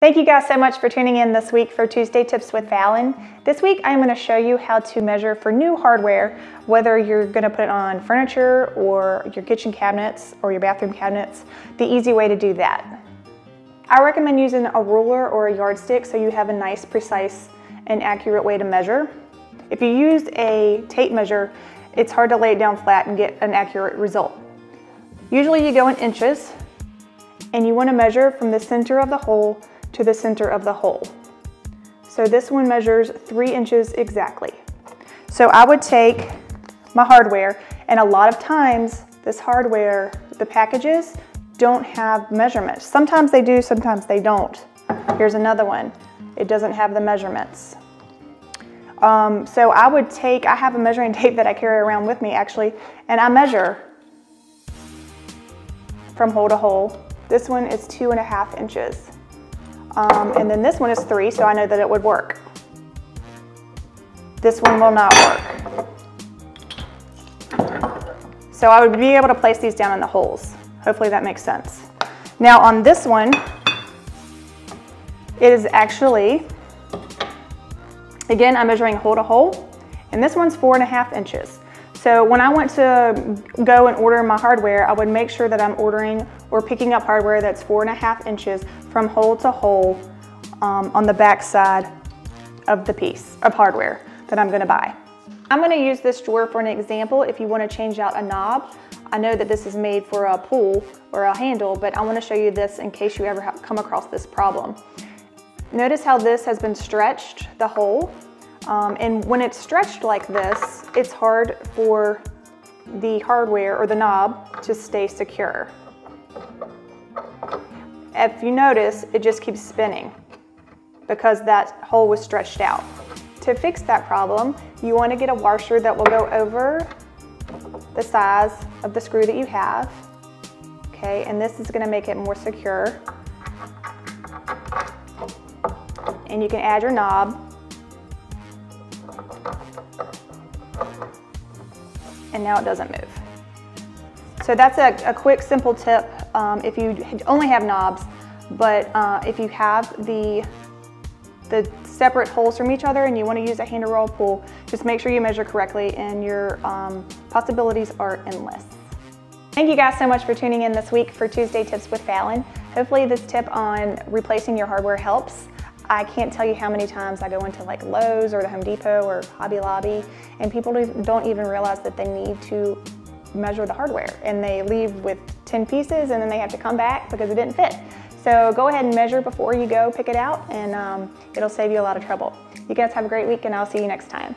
Thank you guys so much for tuning in this week for Tuesday Tips with Fallon. This week I'm going to show you how to measure for new hardware, whether you're going to put it on furniture or your kitchen cabinets or your bathroom cabinets, the easy way to do that. I recommend using a ruler or a yardstick so you have a nice, precise, and accurate way to measure. If you use a tape measure, it's hard to lay it down flat and get an accurate result. Usually you go in inches and you want to measure from the center of the hole to the center of the hole. So this one measures 3 inches exactly. So I would take my hardware, and a lot of times this hardware, the packages don't have measurements. Sometimes they do, sometimes they don't. Here's another one. It doesn't have the measurements. So I have a measuring tape that I carry around with me actually, and I measure from hole to hole. This one is 2.5 inches. And then this one is 3, so I know that it would work. This one will not work. So I would be able to place these down in the holes. Hopefully that makes sense. Now on this one, it is actually, again, I'm measuring hole to hole, and this one's 4.5 inches. So when I went to go and order my hardware, I would make sure that I'm ordering or picking up hardware that's 4.5 inches from hole to hole on the back side of the piece of hardware that I'm gonna buy. I'm gonna use this drawer for an example if you wanna change out a knob. I know that this is made for a pull or a handle, but I wanna show you this in case you ever come across this problem. Notice how this has been stretched, the hole. And when it's stretched like this, it's hard for the hardware or the knob to stay secure. If you notice, it just keeps spinning because that hole was stretched out. To fix that problem, you want to get a washer that will go over the size of the screw that you have. Okay, and this is going to make it more secure. And you can add your knob. And now it doesn't move. So that's a quick, simple tip if you only have knobs, but if you have the separate holes from each other and you want to use a hand roll pull, just make sure you measure correctly and your possibilities are endless. Thank you guys so much for tuning in this week for Tuesday Tips with Fallon. Hopefully this tip on replacing your hardware helps. I can't tell you how many times I go into like Lowe's or the Home Depot or Hobby Lobby and people don't even realize that they need to measure the hardware, and they leave with 10 pieces and then they have to come back because it didn't fit. So go ahead and measure before you go pick it out, and it'll save you a lot of trouble. You guys have a great week, and I'll see you next time.